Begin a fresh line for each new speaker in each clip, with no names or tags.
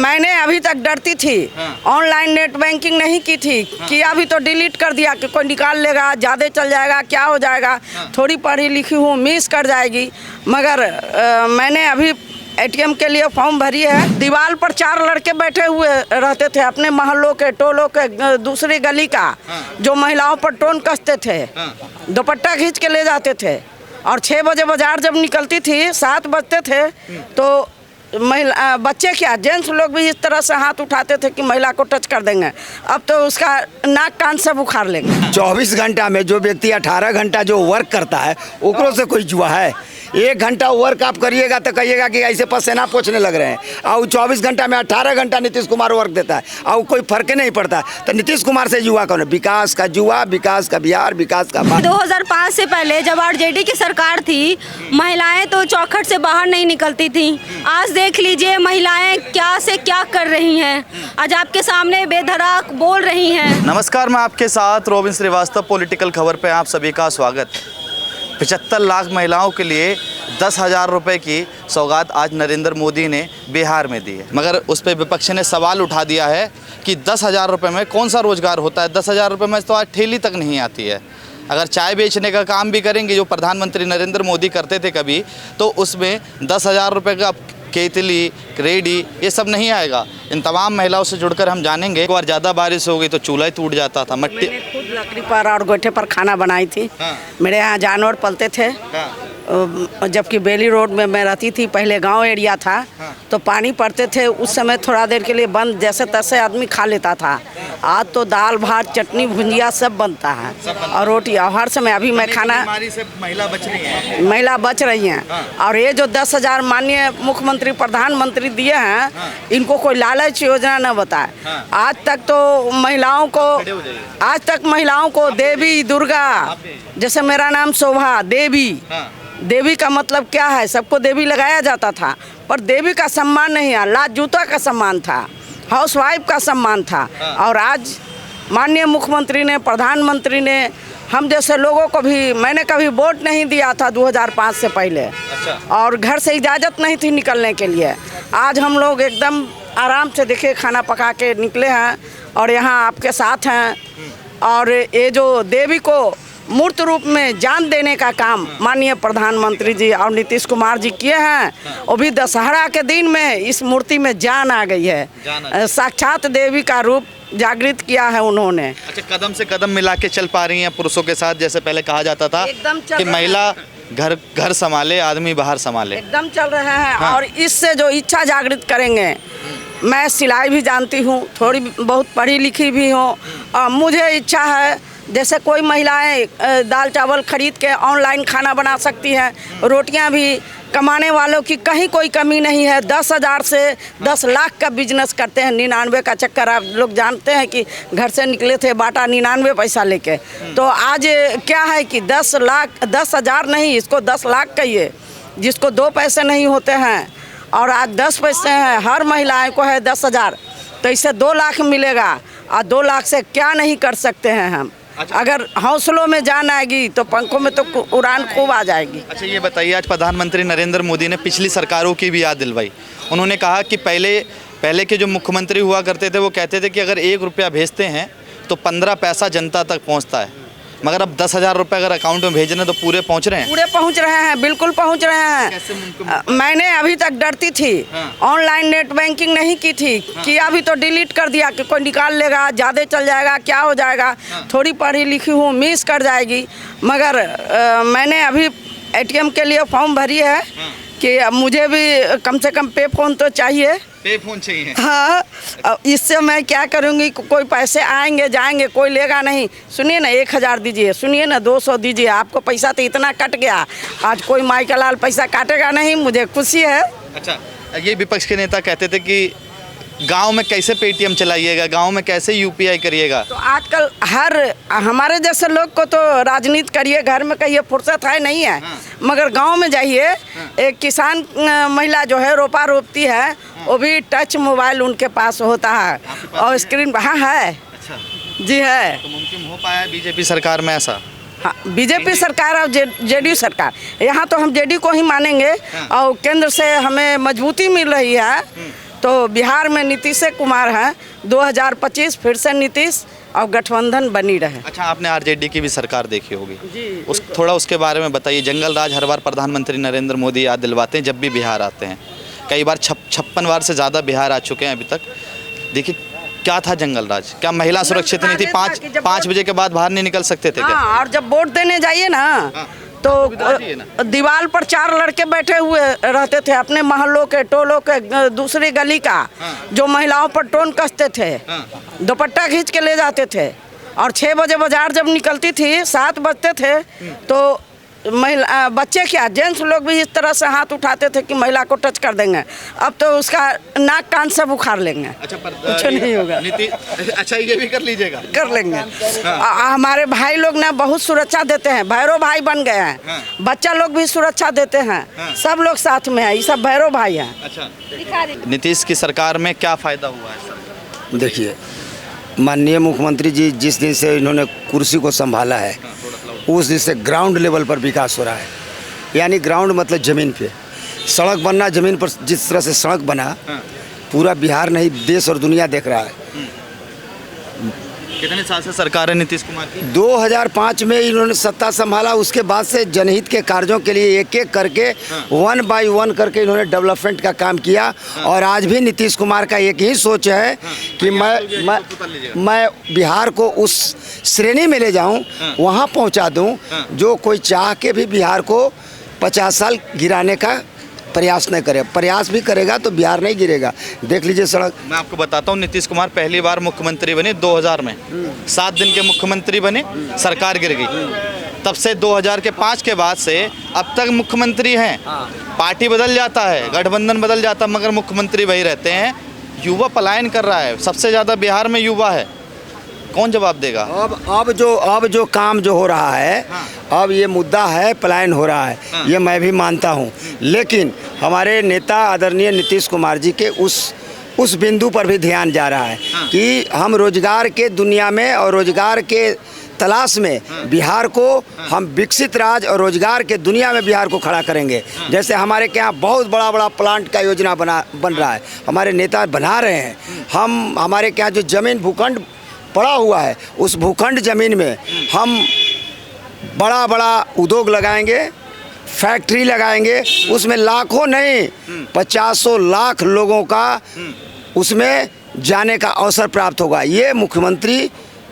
मैंने अभी तक डरती थी, ऑनलाइन नेट बैंकिंग नहीं की थी, किया भी तो डिलीट कर दिया कि कोई निकाल लेगा, ज़्यादा चल जाएगा, क्या हो जाएगा, थोड़ी पढ़ी लिखी हूँ, मिस कर जाएगी। मगर मैंने अभी एटीएम के लिए फॉर्म भरी है। दीवार पर 4 लड़के बैठे हुए रहते थे, अपने मोहल्लों के, टोलों के, दूसरी गली का, जो महिलाओं पर टोन कसते थे, दुपट्टा खींच के ले जाते थे। और 6 बजे बाजार जब निकलती थी, 7 बजते थे, तो महिला बच्चे क्या, जेंट्स लोग भी इस तरह से हाथ उठाते थे कि महिला को टच कर देंगे। अब तो उसका नाक कान सब उखाड़ लेंगे।
24 घंटा में जो व्यक्ति 18 घंटा जो वर्क करता है, ओकरों से कोई जुआ है? 1 घंटा वर्क आप करिएगा तो कहिएगा कि ऐसे पसीना पोंछने लग रहे हैं, और 24 घंटा में 18 घंटा नीतीश कुमार वर्क देता है और कोई फर्क नहीं पड़ता। तो नीतीश कुमार से जुआ कौन है? विकास का जुआ, विकास का बिहार, विकास का
2005 से पहले जब आरजेडी की सरकार थी, महिलाएं तो चौखट से बाहर नहीं निकलती थी। आज देख लीजिए महिलाएं क्या से क्या कर रही हैं, आज आपके सामने बेधड़क बोल रही हैं।
नमस्कार, मैं आपके साथ रोबिन श्रीवास्तव, पॉलिटिकल खबर पे आप सभी का स्वागत। 75 लाख महिलाओं के लिए 10,000 रुपये की सौगात आज नरेंद्र मोदी ने बिहार में दी है। मगर उस पर विपक्ष ने सवाल उठा दिया है कि 10,000 रुपये में कौन सा रोज़गार होता है? 10,000 रुपये में तो आज ठेली तक नहीं आती है। अगर चाय बेचने का काम भी करेंगे, जो प्रधानमंत्री नरेंद्र मोदी करते थे कभी, तो उसमें 10,000 रुपये का केतली, रेडी, ये सब नहीं आएगा। इन तमाम महिलाओं से जुड़कर हम जानेंगे। एक बार ज़्यादा बारिश हो गई तो चूल्हा ही टूट जाता था।
मैंने खुद लकड़ी पर और गोइठे पर खाना बनाई थी। मेरे यहाँ जानवर पलते थे। जबकि बेली रोड में मैं रहती थी, पहले गांव एरिया था, तो पानी पड़ते थे, उस समय थोड़ा देर के लिए बंद, जैसे तैसे आदमी खा लेता था। आज तो दाल भात चटनी भुंजिया सब बनता है और रोटी, और हर समय अभी मैं खाना,
बीमारी से महिला बच रही है,
महिला बच रही हैं। और ये जो 10,000 माननीय मुख्यमंत्री प्रधानमंत्री दिए हैं, इनको कोई लालच योजना न बताए। आज तक तो महिलाओं को देवी दुर्गा, जैसे मेरा नाम शोभा देवी, देवी का मतलब क्या है? सबको देवी लगाया जाता था, पर देवी का सम्मान नहीं है, लात जूता का सम्मान था, हाउसवाइफ का सम्मान था। और आज माननीय मुख्यमंत्री ने, प्रधानमंत्री ने हम जैसे लोगों को भी, मैंने कभी वोट नहीं दिया था 2005 से पहले। और घर से इजाज़त नहीं थी निकलने के लिए। आज हम लोग एकदम आराम से देखिए खाना पका के निकले हैं और यहाँ आपके साथ हैं। और ये जो देवी को मूर्त रूप में जान देने का काम माननीय प्रधानमंत्री जी और नीतीश कुमार जी किए हैं, वो भी दशहरा के दिन में इस मूर्ति में जान आ गई है। साक्षात देवी का रूप जागृत किया है उन्होंने।
अच्छा, कदम से कदम मिला के चल पा रही हैं पुरुषों के साथ, जैसे पहले कहा जाता था कि महिला घर संभाले, आदमी बाहर संभाले। एकदम
चल रहे हैं। और इससे जो इच्छा जागृत करेंगे, मैं सिलाई भी जानती हूँ, थोड़ी बहुत पढ़ी लिखी भी हूँ, और मुझे इच्छा है जैसे कोई महिलाएं दाल चावल खरीद के ऑनलाइन खाना बना सकती हैं, रोटियां भी, कमाने वालों की कहीं कोई कमी नहीं है। 10,000 से 10 लाख का बिजनेस करते हैं। 99 का चक्कर आप लोग जानते हैं कि घर से निकले थे बाटा 99 पैसा लेके। तो आज क्या है कि 10,000 नहीं, इसको 10 लाख कहिए, जिसको 2 पैसे नहीं होते हैं, और आज 10 पैसे हैं, हर महिलाएं को है 10,000, तो इससे 2 लाख मिलेगा। और 2 लाख से क्या नहीं कर सकते हैं हम। अगर हौसलों में जान आएगी तो पंखों में तो उड़ान खूब आ जाएगी।
अच्छा, ये बताइए, आज प्रधानमंत्री नरेंद्र मोदी ने पिछली सरकारों की भी याद दिलवाई। उन्होंने कहा कि पहले के जो मुख्यमंत्री हुआ करते थे, वो कहते थे कि अगर 1 रुपया भेजते हैं तो 15 पैसा जनता तक पहुंचता है। मगर अब 10,000 रुपये अगर अकाउंट में भेजने तो पूरे पहुंच रहे हैं।
पूरे पहुंच रहे हैं, बिल्कुल पहुंच रहे हैं। मैंने अभी तक डरती थी, ऑनलाइन नेट बैंकिंग नहीं की थी, किया भी तो डिलीट कर दिया कि कोई निकाल लेगा, ज़्यादा चल जाएगा, क्या हो जाएगा, थोड़ी पढ़ी लिखी हूँ, मिस कर जाएगी। मगर मैंने अभी एटीएम के लिए फॉर्म भरी है कि मुझे भी कम से कम पे फ़ोन तो चाहिए।
पे फोन चाहिए?
हाँ, इससे मैं क्या करूँगी, कोई पैसे आएंगे जाएंगे, कोई लेगा नहीं। सुनिए ना, 1,000 दीजिए, सुनिए ना 200 दीजिए, आपको पैसा तो इतना कट गया, आज कोई माई का लाल पैसा काटेगा नहीं, मुझे खुशी है।
अच्छा, ये विपक्ष के नेता कहते थे कि गांव में कैसे पेटीएम चलाइएगा, गांव में कैसे यूपीआई करिएगा।
तो आजकल हमारे जैसे लोग को तो राजनीति करिए, घर में कहिए, फुर्सत है नहीं है। मगर गांव में जाइए, एक किसान महिला जो है रोपा रोपती है, वो भी टच मोबाइल उनके पास होता है और स्क्रीन। हाँ है।
अच्छा
जी है।
तो मुमकिन हो पाया बीजेपी सरकार में ऐसा?
हाँ, बीजेपी सरकार और जेडीयू सरकार, यहाँ तो हम जेडीयू को ही मानेंगे। और केंद्र से हमें मजबूती मिल रही है, तो बिहार में नीतीश कुमार हैं, 2025 फिर से नीतीश और गठबंधन बनी रहे।
अच्छा, आपने आरजेडी की भी सरकार देखी होगी
जी,
थोड़ा उसके बारे में बताइए। जंगल राज हर बार प्रधानमंत्री नरेंद्र मोदी याद दिलवाते हैं जब भी बिहार आते हैं। कई बार 56 बार से ज़्यादा बिहार आ चुके हैं अभी तक। देखिए, क्या था जंगल राज? क्या महिला सुरक्षित नहीं थी? 5 बजे के बाद बाहर नहीं निकल सकते थे क्या?
हाँ, और जब वोट देने जाइए ना तो दीवार पर 4 लड़के बैठे हुए रहते थे अपने मोहल्लों के, टोलों के, दूसरी गली का, जो महिलाओं पर टोन कसते थे, दुपट्टा खींच के ले जाते थे। और 6 बजे बाजार जब निकलती थी, 7 बजते थे, तो महिला बच्चे क्या जेंट्स लोग भी इस तरह से हाथ उठाते थे कि महिला को टच कर देंगे। अब तो उसका नाक कान सब उखाड़ लेंगे।
अच्छा, पर
कुछ नहीं होगा।
अच्छा, ये भी कर लीजिएगा?
कर लेंगे। हमारे भाई लोग ना बहुत सुरक्षा देते हैं, भैरव भाई बन गए हैं। बच्चा लोग भी सुरक्षा देते हैं। सब लोग साथ में है, ये सब भैरव भाई हैं।
अच्छा, नीतीश की सरकार में क्या फायदा हुआ है?
देखिए, माननीय मुख्यमंत्री जी जिस दिन से इन्होंने कुर्सी को संभाला है, उस दिन से ग्राउंड लेवल पर विकास हो रहा है। यानी ग्राउंड मतलब ज़मीन पे सड़क बनना, ज़मीन पर जिस तरह से सड़क बना, पूरा बिहार नहीं देश और दुनिया देख रहा है।
कितने साल से सरकार है नीतीश कुमार की?
2005 में इन्होंने सत्ता संभाला, उसके बाद से जनहित के कार्यों के लिए एक एक करके 1 बाय 1 करके इन्होंने डेवलपमेंट का काम किया। और आज भी नीतीश कुमार का एक ही सोच है कि मैं बिहार को उस श्रेणी में ले जाऊं, वहां पहुंचा दूं जो कोई चाह के भी बिहार को 50 साल गिराने का प्रयास नहीं करे। प्रयास भी करेगा तो बिहार नहीं गिरेगा। देख लीजिए सड़क।
मैं आपको बताता हूँ, नीतीश कुमार पहली बार मुख्यमंत्री बने 2000 में, 7 दिन के मुख्यमंत्री बने, सरकार गिर गई। तब से 2005 के बाद से अब तक मुख्यमंत्री हैं। पार्टी बदल जाता है, गठबंधन बदल जाता है, मगर मुख्यमंत्री वही रहते हैं। युवा पलायन कर रहा है, सबसे ज़्यादा बिहार में युवा है। कौन जवाब देगा?
अब जो काम जो हो रहा है, अब ये मुद्दा है, पलायन हो रहा है, ये मैं भी मानता हूँ। लेकिन हमारे नेता आदरणीय नीतीश कुमार जी के उस बिंदु पर भी ध्यान जा रहा है कि हम रोजगार के दुनिया में और रोजगार के तलाश में बिहार को हम विकसित राज्य और रोजगार के दुनिया में बिहार को खड़ा करेंगे। जैसे हमारे के यहाँ बहुत बड़ा बड़ा प्लांट का योजना बन रहा है, हमारे नेता बना रहे हैं। हमारे के यहाँ जो जमीन भूखंड पड़ा हुआ है, उस भूखंड ज़मीन में हम बड़ा बड़ा उद्योग लगाएंगे, फैक्ट्री लगाएंगे, उसमें लाखों नहीं 50 लाख लोगों का उसमें जाने का अवसर प्राप्त होगा। ये मुख्यमंत्री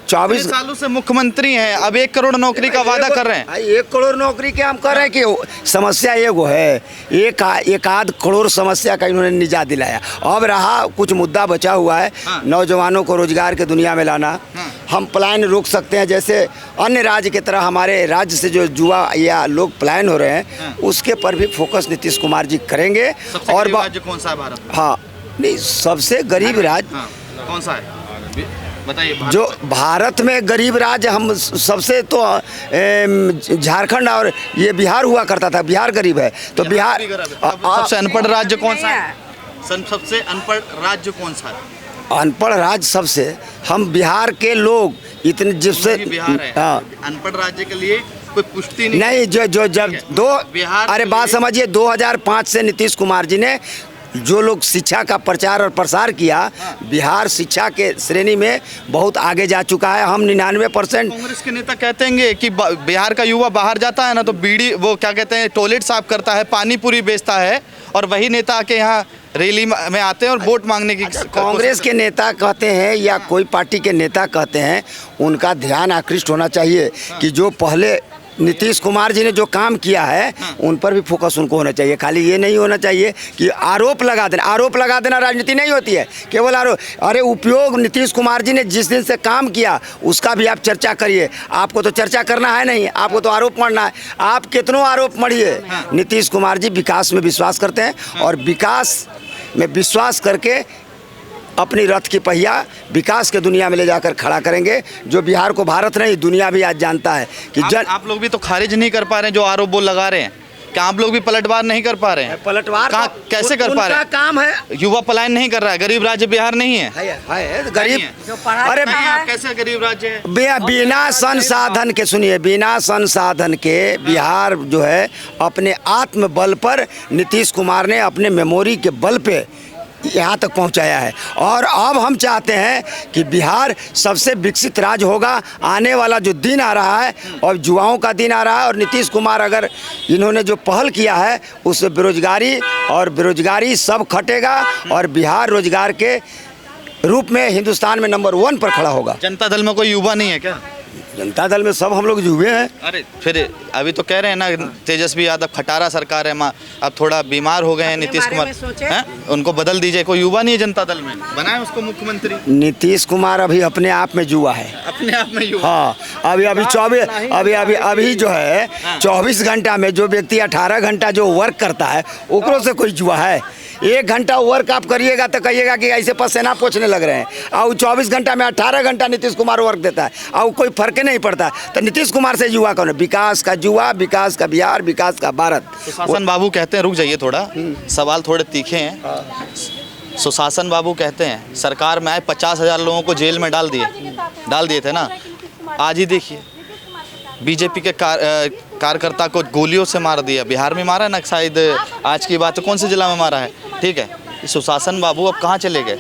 24
सालों से मुख्यमंत्री हैं, अब 1 करोड़ नौकरी का वादा कर रहे हैं।
1 करोड़ नौकरी के हम कर रहे हैं कि समस्या एगो है, एक आध करोड़ समस्या का इन्होंने निजात दिलाया। अब रहा कुछ मुद्दा बचा हुआ है, नौजवानों को रोजगार के दुनिया में लाना। हम पलायन रोक सकते हैं, जैसे अन्य राज्य की तरह हमारे राज्य से जो युवा या लोग पलायन हो रहे हैं, उसके पर भी फोकस नीतीश कुमार जी करेंगे। और
राज्य कौन सा है भारत में?
हाँ, नहीं, सबसे गरीब राज्य
कौन सा है बताइए?
जो भारत में गरीब राज्य हम सबसे तो झारखंड और ये बिहार हुआ करता था। बिहार गरीब है तो बिहार।
सबसे अनपढ़ राज्य कौन सा है? सबसे अनपढ़ राज्य कौन सा है?
अनपढ़ राज्य सबसे हम बिहार के लोग इतने जिससे
बिहार है। अनपढ़ राज्य के लिए कोई पुष्टि नहीं।
जो जब अरे बात समझिए, 2005 से नीतीश कुमार जी ने जो लोग शिक्षा का प्रचार और प्रसार किया, बिहार शिक्षा के श्रेणी में बहुत आगे जा चुका है। हम 99%।
कांग्रेस के नेता कहते हैं कि बिहार का युवा बाहर जाता है ना तो बीड़ी, वो क्या कहते हैं, टॉयलेट साफ करता है, पानी पूरी बेचता है, और वही नेता आके यहाँ रैली में आते हैं और वोट मांगने की।
कांग्रेस के नेता कहते हैं या कोई पार्टी के नेता कहते हैं, उनका ध्यान आकृष्ट होना चाहिए कि जो पहले नीतीश कुमार जी ने जो काम किया है उन पर भी फोकस उनको होना चाहिए। खाली ये नहीं होना चाहिए कि आरोप लगा देना राजनीति नहीं होती है, केवल आरोप। अरे उपयोग नीतीश कुमार जी ने जिस दिन से काम किया उसका भी आप चर्चा करिए। आपको तो चर्चा करना है नहीं, आपको तो आरोप मढ़ना है। आप कितनों आरोप मढ़िए, नीतीश कुमार जी विकास में विश्वास करते हैं और विकास में विश्वास करके अपनी रथ की पहिया विकास के दुनिया में ले जाकर खड़ा करेंगे। जो बिहार को भारत नहीं, दुनिया भी आज जानता है कि
आप लोग भी तो खारिज नहीं कर पा रहे हैं जो आरोप वो लगा रहे हैं। क्या आप लोग भी पलटवार नहीं कर पा रहे हैं?
पलटवार
कैसे कर पा रहे हैं?
काम है,
युवा पलायन नहीं कर रहा है। गरीब राज्य बिहार नहीं है,
गरीब। अरे
कैसे गरीब राज्य है?
बिना संसाधन के, सुनिए, बिना संसाधन के बिहार जो है अपने आत्म बल पर, नीतीश कुमार ने अपने मेमोरी के बल पे यहाँ तक पहुँचाया है। और अब हम चाहते हैं कि बिहार सबसे विकसित राज्य होगा। आने वाला जो दिन आ रहा है और युवाओं का दिन आ रहा है, और नीतीश कुमार अगर इन्होंने जो पहल किया है उससे बेरोजगारी सब खटेगा और बिहार रोजगार के रूप में हिंदुस्तान में नंबर 1 पर खड़ा होगा।
जनता दल में कोई युवा नहीं है क्या?
जनता दल में सब हम लोग युवे हैं।
अरे फिर अभी तो कह रहे हैं ना तेजस्वी यादव खटारा सरकार है, माँ अब थोड़ा बीमार हो गए हैं नीतीश कुमार, हैं? उनको बदल दीजिए। कोई युवा नहीं है जनता दल में, बनाए उसको मुख्यमंत्री।
नीतीश कुमार अभी अपने आप में युवा है,
अपने आप में युवा।
हाँ, अभी जो है 24 घंटा में जो व्यक्ति 18 घंटा जो वर्क करता है ओकरों से कोई युवा है। 1 घंटा वर्क आप करिएगा तो कहिएगा कि ऐसे पसीना पोछने लग रहे हैं, और 24 घंटा में 18 घंटा नीतीश कुमार वर्क देता है और कोई फर्क नहीं पड़ता। तो नीतीश कुमार से युवा कौन है? विकास का युवा, विकास का बिहार, विकास का भारत।
सुशासन बाबू कहते हैं, रुक जाइए थोड़ा, सवाल थोड़े तीखे हैं। सुशासन बाबू कहते हैं सरकार में आए 50,000 लोगों को जेल में डाल दिए थे ना। आज ही देखिए बीजेपी के कार्यकर्ता को गोलियों से मार दिया, बिहार में मारा ना शायद, आज की बात है, कौन से जिला में मारा है, ठीक है। सुशासन बाबू अब कहाँ चले गए?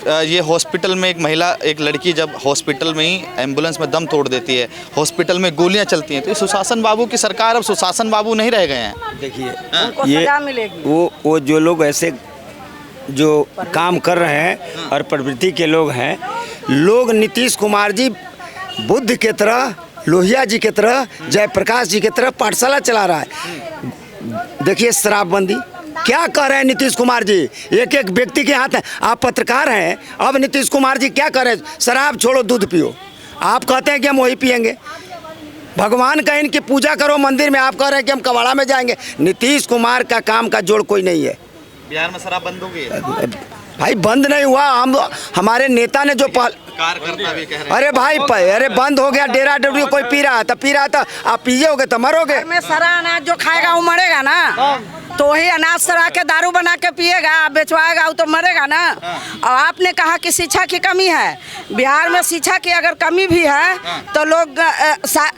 ये हॉस्पिटल में एक लड़की जब हॉस्पिटल में ही एम्बुलेंस में दम तोड़ देती है, हॉस्पिटल में गोलियां चलती हैं, तो ये सुशासन बाबू की सरकार अब सुशासन बाबू नहीं रह गए हैं।
देखिए ये वो जो लोग ऐसे जो काम कर रहे हैं और प्रवृत्ति के लोग हैं, लोग नीतीश कुमार जी बुद्ध के तरह, लोहिया जी की तरह, जयप्रकाश जी की तरह पाठशाला चला रहा है। देखिए शराबबंदी क्या कह रहे हैं नीतीश कुमार जी, एक एक व्यक्ति के हाथ है। आप पत्रकार हैं, अब नीतीश कुमार जी क्या कह रहे हैं? शराब छोड़ो, दूध पियो। आप कहते हैं कि हम वही पियेंगे। भगवान का इनकी पूजा करो मंदिर में, आप कह रहे हैं कि हम कबाड़ा में जाएंगे। नीतीश कुमार का काम का जोड़ कोई नहीं है।
बिहार में शराब बंद हो गई है
भाई, बंद नहीं हुआ। हमारे नेता ने जो
कार्यकर्ता भी कह रहे हैं।
अरे भाई, अरे बंद हो गया, डेरा डबरी कोई पी रहा था, आप पियोगे तो मरोगे।
में सारा अनाज जो खाएगा वो मरेगा ना, तो वही अनाज सरा के दारू बना के पिएगा, बेचवाएगा, वो तो मरेगा ना। और आपने कहा कि शिक्षा की कमी है। बिहार में शिक्षा की अगर कमी भी है तो लोग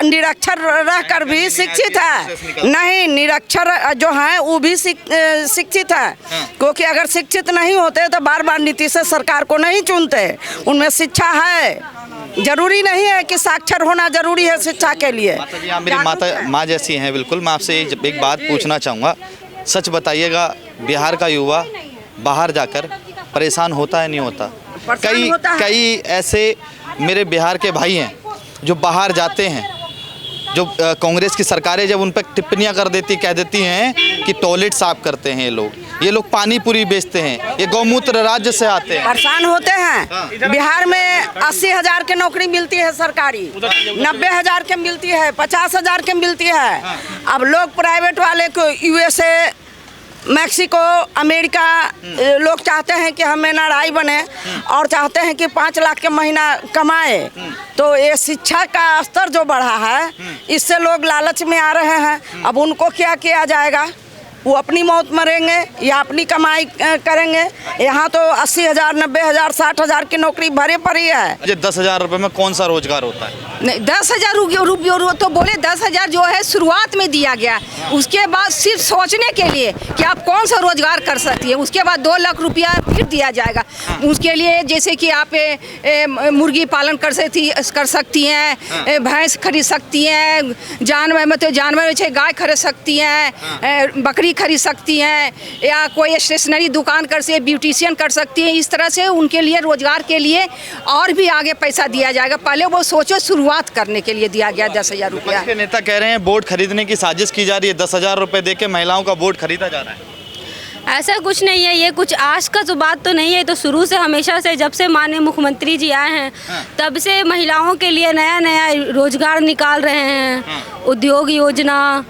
निरक्षर रहकर भी शिक्षित है। नहीं, निरक्षर जो है वो भी शिक्षित है, क्योंकि अगर शिक्षित नहीं होते तो बार बार नीतीश सरकार को नहीं चुनते। उनमें शिक्षा है, जरूरी नहीं है कि साक्षर होना जरूरी है शिक्षा के लिए।
आप मेरी माँ जैसी हैं बिल्कुल। मैं आपसे एक बात पूछना चाहूँगा, सच बताइएगा, बिहार का युवा बाहर जाकर परेशान होता है नहीं होता? कई ऐसे मेरे बिहार के भाई हैं जो बाहर जाते हैं, जो कांग्रेस की सरकारें जब उन पर टिप्पणियां कर देती, कह देती हैं कि टॉयलेट साफ करते हैं ये लोग पानी पूरी बेचते हैं, ये गौमूत्र राज्य से आते हैं,
परेशान होते हैं। बिहार में 80,000 की नौकरी मिलती है सरकारी, 90,000 के मिलती है, 50,000 के मिलती है। अब लोग प्राइवेट वाले को USA, मैक्सिको, अमेरिका लोग चाहते हैं कि हम NRI बने और चाहते हैं कि 5 लाख के महीना कमाए। तो ये शिक्षा का स्तर जो बढ़ा है, इससे लोग लालच में आ रहे हैं। अब उनको क्या किया जाएगा? वो अपनी मौत मरेंगे या अपनी कमाई करेंगे? यहाँ तो 80,000, 90,000, 60,000 की नौकरी भरे पड़ी है।
ये 10,000 रुपये में कौन सा रोजगार होता है?
नहीं, 10,000 रुपये तो बोले 10,000 जो है शुरुआत में दिया गया, उसके बाद सिर्फ सोचने के लिए कि आप कौन सा रोजगार कर सकती है। उसके बाद 2 लाख रुपया फिर दिया जाएगा उसके लिए, जैसे कि आप मुर्गी पालन कर सकती हैं, भैंस खरीद सकती हैं, जानवर में तो जानवर गाय खरीद सकती हैं, बकरी खरीद सकती हैं, या कोई स्टेशनरी दुकान कर से ब्यूटिशियन कर सकती हैं। इस तरह से उनके लिए रोजगार के लिए और भी आगे पैसा दिया जाएगा। पहले वो सोचो, शुरुआत करने के लिए दिया गया 10,000 रुपया।
के नेता कह रहे हैं वोट खरीदने की साजिश की जा रही है, 10,000 रुपये दे के महिलाओं का वोट खरीदा जा रहा है।
ऐसा कुछ नहीं है, ये कुछ आज का जो बात तो नहीं है, तो शुरू से हमेशा से जब से माननीय मुख्यमंत्री जी आए हैं तब से महिलाओं के लिए नया नया रोजगार निकाल रहे हैं। उद्योग योजना,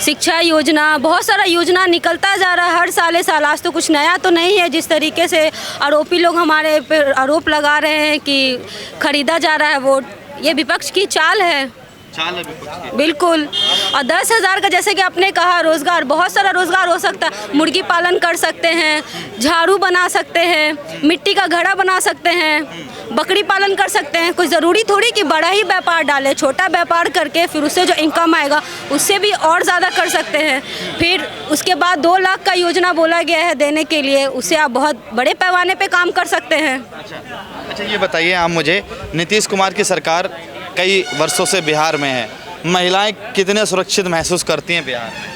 शिक्षा योजना, बहुत सारा योजना निकलता जा रहा है हर साल। आज तो कुछ नया तो नहीं है। जिस तरीके से आरोपी लोग हमारे पर आरोप लगा रहे हैं कि खरीदा जा रहा है वोट, ये विपक्ष की चाल है।
चाल है विपक्ष की।
बिल्कुल। और 10,000 का जैसे कि आपने कहा रोजगार, बहुत सारा रोजगार हो सकता है। मुर्गी पालन कर सकते हैं, झाड़ू बना सकते हैं, मिट्टी का घड़ा बना सकते हैं, बकरी पालन कर सकते हैं। कोई ज़रूरी थोड़ी कि बड़ा ही व्यापार डाले, छोटा व्यापार करके फिर उससे जो इनकम आएगा उससे भी और ज़्यादा कर सकते हैं। फिर उसके बाद 2 लाख का योजना बोला गया है देने के लिए, उससे आप बहुत बड़े पैमाने पे काम कर सकते हैं।
अच्छा ये बताइए आप मुझे, नीतीश कुमार की सरकार कई वर्षों से बिहार में है, महिलाएं कितने सुरक्षित महसूस करती हैं बिहार में?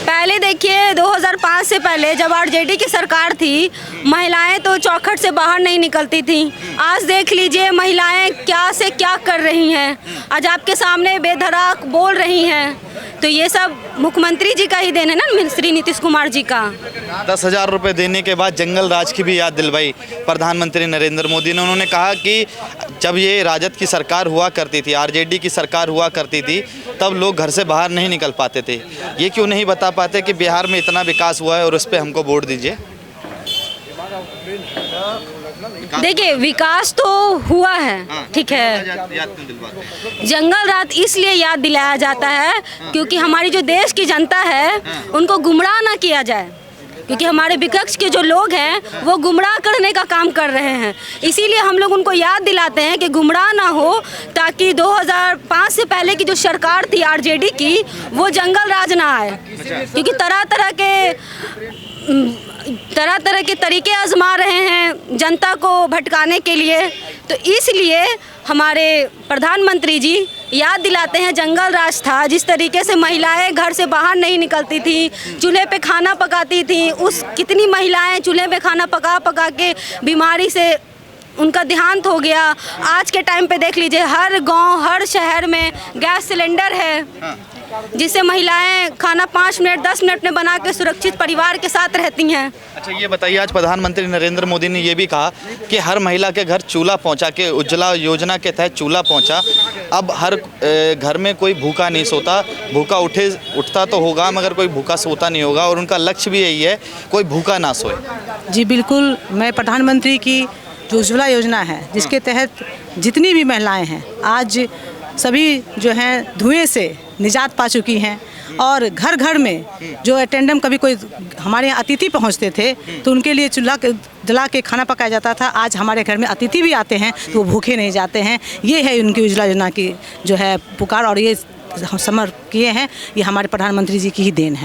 पहले देखिए 2005 से पहले जब आरजेडी की सरकार थी, महिलाएं तो चौखट से बाहर नहीं निकलती थीं। आज देख लीजिए महिलाएं क्या से क्या कर रही हैं, आज आपके सामने बेधड़क बोल रही हैं। तो ये सब मुख्यमंत्री जी का ही देन है ना, श्री नीतीश कुमार जी का।
10,000 रुपये देने के बाद जंगल राज की भी याद दिलवाई प्रधानमंत्री नरेंद्र मोदी ने। उन्होंने कहा कि जब ये राजद की सरकार हुआ करती थी, आरजेडी की सरकार हुआ करती थी, तब लोग घर से बाहर नहीं निकल पाते थे। ये क्यों नहीं बता पाते कि बिहार में इतना विकास हुआ है और उस पर हमको वोट दीजिए?
देखिए विकास तो हुआ है, ठीक है।
याद क्यों दिलवाते हैं?
जंगल रात इसलिए याद दिलाया जाता है क्योंकि हमारी जो देश की जनता है उनको गुमराह ना किया जाए, क्योंकि हमारे विपक्ष के जो लोग हैं वो गुमराह करने का काम कर रहे हैं। इसीलिए हम लोग उनको याद दिलाते हैं कि गुमराह ना हो, ताकि 2005 से पहले की जो सरकार थी आरजेडी की, वो जंगल राज ना आए। क्योंकि तरह तरह के तरीके आजमा रहे हैं जनता को भटकाने के लिए। तो इसलिए हमारे प्रधानमंत्री जी याद दिलाते हैं जंगल राज था, जिस तरीके से महिलाएं घर से बाहर नहीं निकलती थी, चूल्हे पे खाना पकाती थी। उस कितनी महिलाएं चूल्हे पे खाना पका के बीमारी से उनका देहांत हो गया। आज के टाइम पे देख लीजिए हर गांव हर शहर में गैस सिलेंडर है, जिससे महिलाएं खाना 5 मिनट 10 मिनट में बना के सुरक्षित परिवार के साथ रहती हैं।
अच्छा ये बताइए, आज प्रधानमंत्री नरेंद्र मोदी ने ये भी कहा कि हर महिला के घर चूल्हा पहुंचा के, उज्ज्वला योजना के तहत चूल्हा पहुंचा। अब हर घर में कोई भूखा नहीं सोता, भूखा उठता तो होगा मगर कोई भूखा सोता नहीं होगा, और उनका लक्ष्य भी यही है कोई भूखा ना सोए।
जी बिल्कुल, मैं प्रधानमंत्री की जो उज्ज्वला योजना है जिसके तहत जितनी भी महिलाएं हैं आज सभी जो हैं धुएं से निजात पा चुकी हैं। और घर घर में जो अटेंडम कभी कोई हमारे यहाँ अतिथि पहुँचते थे तो उनके लिए चूल्हा जला के खाना पकाया जाता था। आज हमारे घर में अतिथि भी आते हैं तो वो भूखे नहीं जाते हैं। ये है उनकी उज्ज्वला योजना की जो है पुकार, और ये समर्थ किए हैं, ये हमारे प्रधानमंत्री जी की ही देन है।